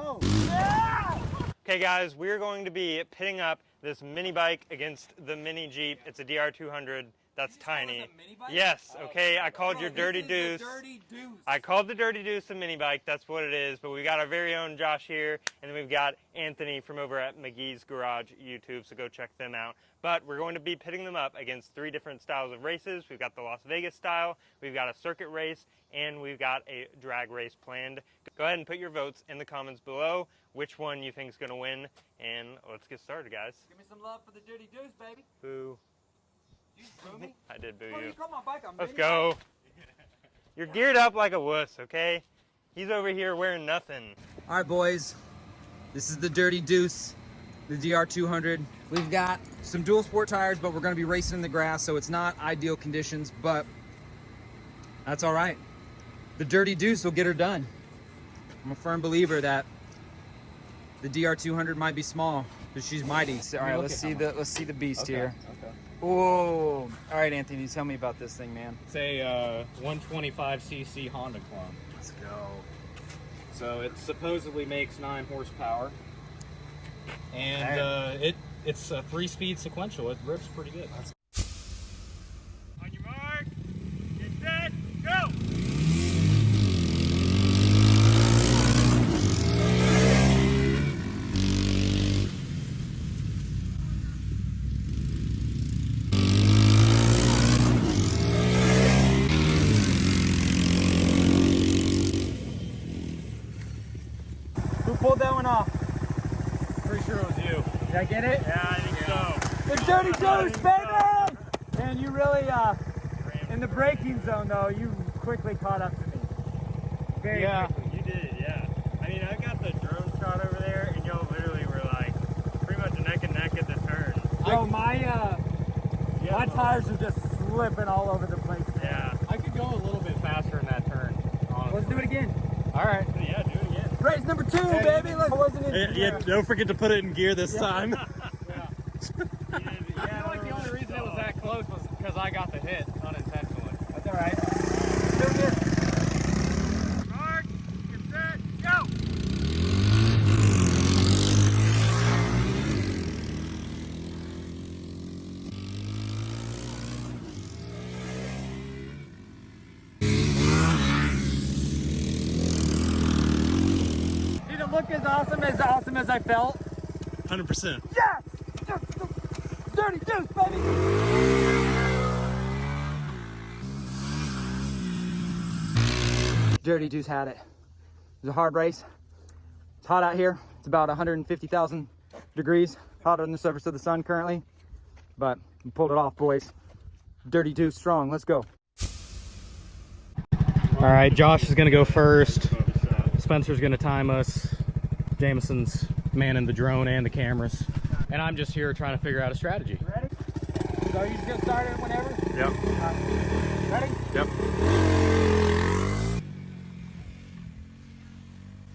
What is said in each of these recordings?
Oh, yeah! Okay guys, we're going to be pitting up this mini bike against the mini Jeep. It's a DR200. That's tiny. Yes, okay, I called your Dirty Deuce. I called the Dirty Deuce a mini bike, that's what it is. But we've got our very own Josh here, and then we've got Anthony from over at McGee's Garage YouTube, so go check them out. But we're going to be pitting them up against 3 different styles of races. We've got the Las Vegas style, we've got a circuit race, and we've got a drag race planned. Go ahead and put your votes in the comments below, which one you think is going to win, and let's get started, guys. Give me some love for the Dirty Deuce, baby. Boo. You boo me? I did boo Oh, you. you call my bike on Let's mini go. bike? You're geared up like a wuss, okay? He's over here wearing nothing. All right, boys. This is the Dirty Deuce, the DR200. We've got some dual sport tires, but we're going to be racing in the grass, so it's not ideal conditions, but that's all right. The Dirty Deuce will get her done. I'm a firm believer that the DR200 might be small, but she's mighty. So, all right, let's see the beast here. Okay. Whoa! All right, Anthony, tell me about this thing, man. It's a 125cc Honda clone. Let's go. So it supposedly makes 9 horsepower, and it's a 3-speed sequential. It rips pretty good. On your mark, get set, go! Who pulled that one off? Pretty sure it was you. Did I get it? Yeah, I think so. The Dirty Deuce, baby! Man, you really, in the braking zone, though, you quickly caught up to me. Very quickly. You did, yeah. I mean, I got the drone shot over there, and y'all literally were like, pretty much neck and neck at the turn. Bro, my tires are just slipping all over the place. Yeah. I could go a little bit faster in that turn, honestly. Let's do it again. All right. Yeah, do it again. Race number 2, baby! Look, I wasn't in gear. Don't forget to put it in gear this time. Yeah, I feel like the only reason it was that close was because I got the hit unintentionally. That's all right. Do it again. Mark, get set, go! Did it look as awesome as I felt? 100%. Yes! Dirty Deuce, baby! Dirty Deuce had it. It was a hard race. It's hot out here. It's about 150,000 degrees, hotter than the surface of the sun currently. But we pulled it off, boys. Dirty Deuce strong. Let's go. All right, Josh is going to go first. Spencer's going to time us. Jameson's manning the drone and the cameras. And I'm just here trying to figure out a strategy. Ready? So you just gonna start it whenever? Yep. Ready? Yep. It's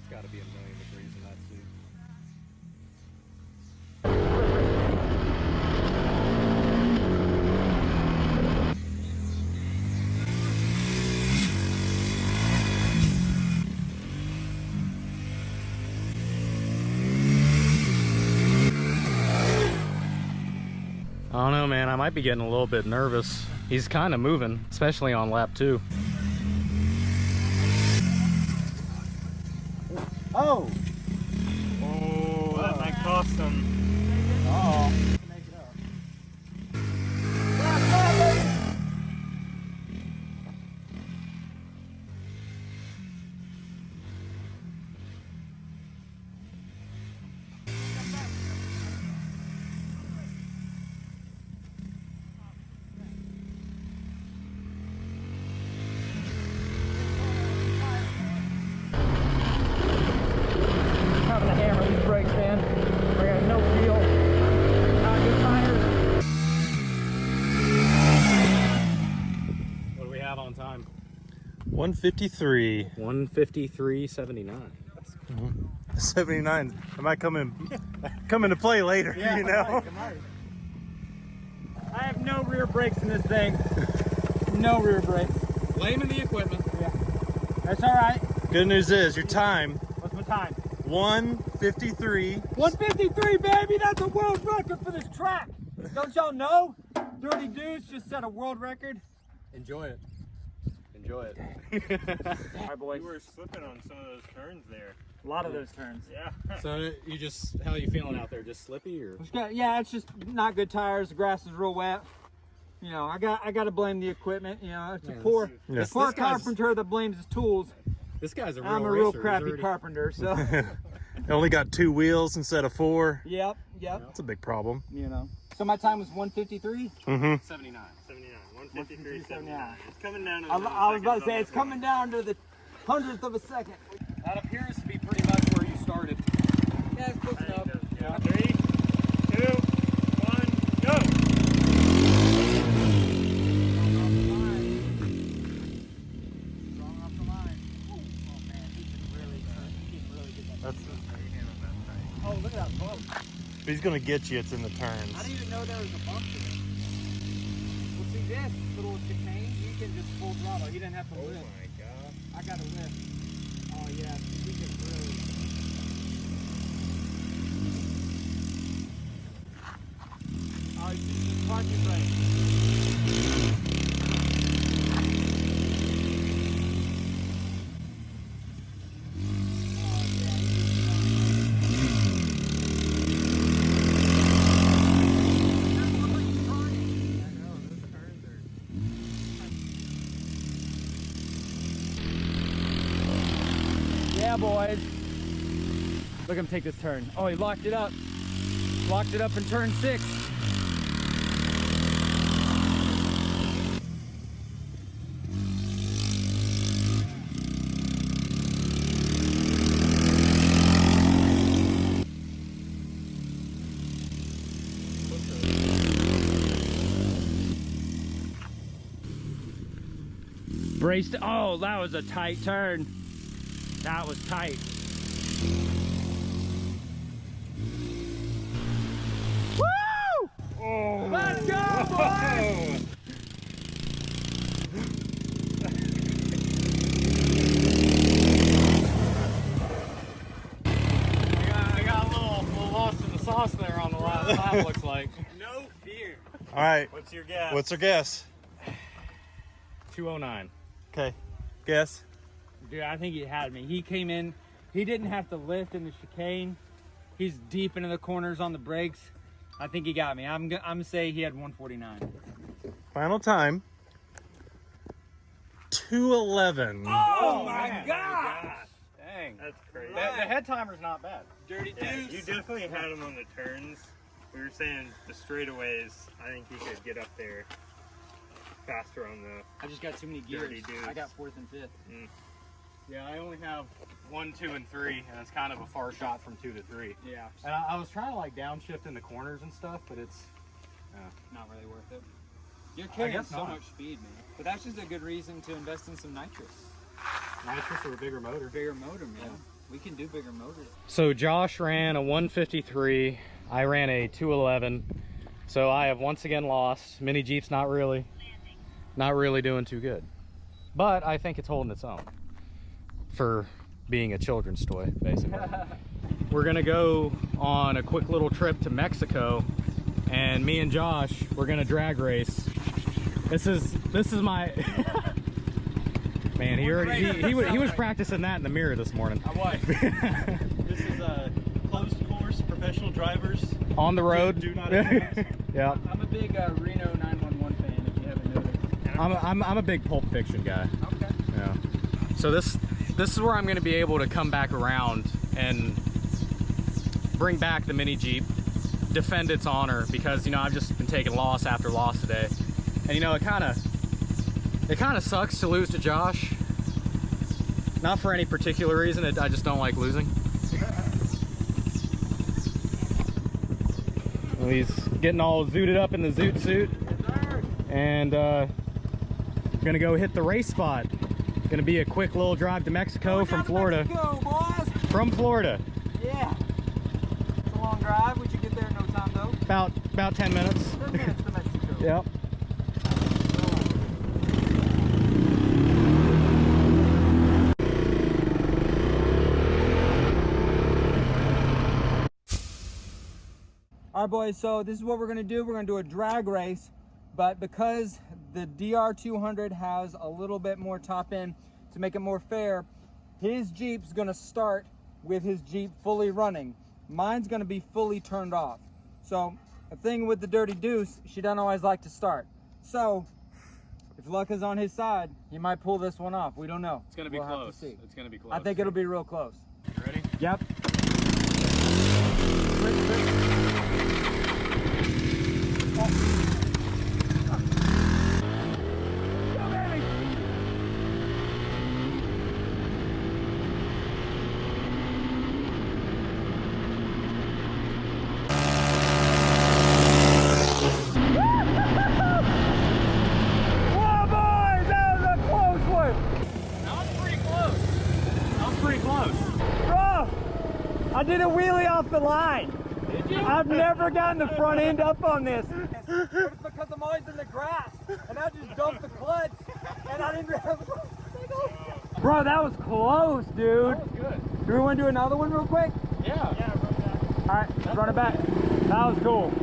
got to be 1,000,000 degrees in that suit. I don't know, man. I might be getting a little bit nervous. He's kind of moving, especially on lap 2. Oh! Oh, that might cost him. Uh-oh. Having to hammer these brakes, man. I got no feel. Not good tires. What do we have on time? 153. 1:53:79. 79. I might come into play later, you know? I have no rear brakes in this thing. No rear brakes. Blaming the equipment. Yeah. That's all right. Good news is your time, What's my time? 153. 153, baby. That's a world record for this track. Don't y'all know? Dirty Dudes just set a world record. Enjoy it. Enjoy it. All right, boys. You were slipping on some of those turns there. A lot of those turns. Yeah. So you just, how are you feeling out there? Just slippy or? Yeah, it's just not good tires. The grass is real wet. You know, I got to blame the equipment. You know, it's a poor carpenter that blames his tools. This guy's a real I'm a real racer. crappy carpenter, so. Only got 2 wheels instead of 4. Yep. That's a big problem. You know. So my time was 153. 79. 153, 79. It's coming down to the I was about to say it's coming down to the 100th of a second. That appears to be pretty much where you started. Yeah, it's close enough. Yeah. 3, 2, 1, go! Strong off the line. Oh man, he can really get that. Oh, look at that bump. If he's gonna get you, it's in the turns. I didn't even know there was a bump there. Well, see this little chicane, you can just full throttle. You didn't have to lift. Oh my god. I got to lift. Oh yeah, you can really. Oh, you just park your brake. Yeah, boys. Look at him take this turn. Oh, he locked it up. Locked it up in turn 6. Braced. Oh, that was a tight turn. That was tight. Woo! Oh. Let's go, boys! I got a little lost in the sauce there on the last lap, looks like. No fear. All right. What's your guess? What's our guess? 209. Okay. Guess. Dude, I think he had me. He came in. He didn't have to lift in the chicane. He's deep into the corners on the brakes. I think he got me. I'm gonna say he had 149. Final time. 211. Oh my gosh! Dang. That's crazy. The head timer's not bad. Dirty Yeah, Deuce. you definitely had him on the turns. We were saying the straightaways, I think he could get up there faster on the... I just got too many Dirty gears. Deuce. I got 4th and 5th. Yeah, I only have 1, 2, and 3, and it's kind of a far shot from 2 to 3. Yeah, And I was trying to like downshift in the corners and stuff, but it's not really worth it. You're carrying guess so not. much speed, man. But that's just a good reason to invest in some nitrous. nitrous or a bigger motor. Bigger motor, man. We can do bigger motors. So Josh ran a 153. I ran a 211. So I have once again lost. Mini Jeep's not really doing too good. But I think it's holding its own for being a children's toy, basically. We're gonna go on a quick little trip to Mexico, and me and Josh, we're gonna drag race. This is my man. He was practicing that in the mirror this morning. I was. This is a closed course, professional drivers. On the road. Do not advance. Yeah. I'm a big Reno 911 fan, if you haven't noticed. I'm a big Pulp Fiction guy. Okay. Yeah. So this is where I'm going to be able to come back around and bring back the Mini Jeep, defend its honor, because I've just been taking loss after loss today, and it kind of sucks to lose to Josh. Not for any particular reason. I just don't like losing. Well, he's getting all zooted up in the zoot suit, and gonna go hit the race spot. Gonna be a quick little drive to Mexico from Florida. Go, boys. From Florida. Yeah. It's a long drive. We should get there in no time, though. About 10 minutes. 10 minutes to Mexico. Yep. All right, boys, so this is what we're gonna do. We're gonna do a drag race, but because the DR200 has a little bit more top end to make it more fair, his Jeep's gonna start with his Jeep fully running. Mine's gonna be fully turned off. So the thing with the Dirty Deuce, she doesn't always like to start. So if luck is on his side, he might pull this one off. We don't know. It's gonna be We'll have to close. see. It's gonna be close. I think it'll be real close. You ready? Yep. I did a wheelie off the line. Did you? I've never gotten the front end up on this. It's because I'm always in the grass, and I just dumped the clutch, and I didn't have. Bro, that was close, dude. That was good. Do we want to do another one real quick? Yeah. Yeah, run it back. All right, let's run it back. That was cool.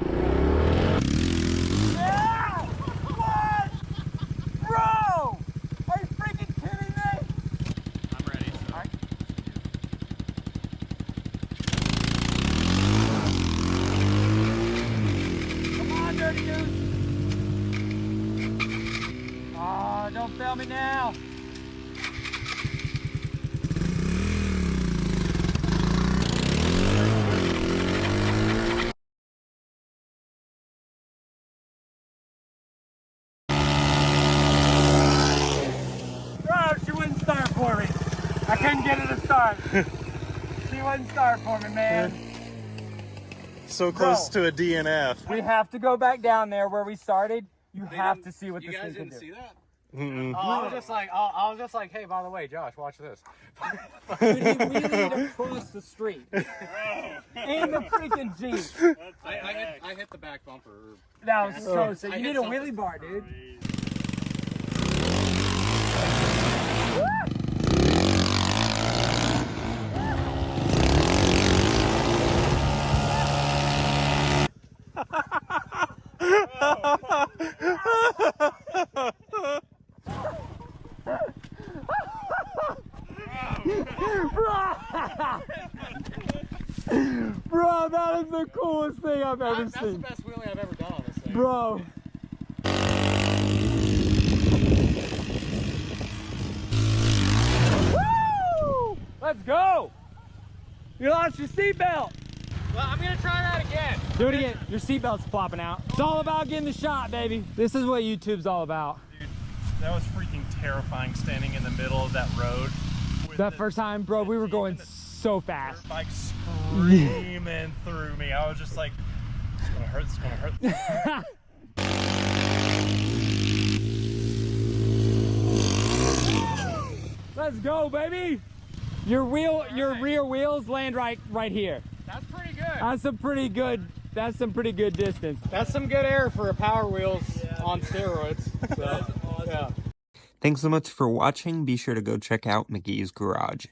Yeah! What? Bro! Are you freaking kidding me? I'm ready. So. All right. Dirty Deuce. Oh, don't fail me now. Bro, she wouldn't start for me. I couldn't get her to start. She wouldn't start for me, man. So close to a DNF. We have to go back down there where we started. You have to see what this thing can do. See that? Mm-mm. Oh, I was just like, hey, by the way, Josh, watch this. Dude, he wheelied across the street. And the freaking Jeep. I hit the back bumper. That was so sick. I You hit need a something. wheelie bar, dude. Bro, that is the coolest thing I've ever That's the seen. best wheelie I've ever done on this thing. Bro. Woo! Let's go! You lost your seatbelt. Well, I'm gonna try that again. Do it again. Your seatbelt's flopping out. It's all about getting the shot, baby. This is what YouTube's all about. Dude, that was freaking terrifying standing in the middle of that road. That first time, bro, we were going so fast. Dirt bike screaming through me. I was just like, it's gonna hurt, it's gonna hurt. Let's go, baby. Your rear wheels land right here. That's pretty good. That's some pretty good distance. That's some good air for a Power Wheels on steroids. So, Awesome. yeah. Thanks so much for watching. Be sure to go check out McGee's Garage.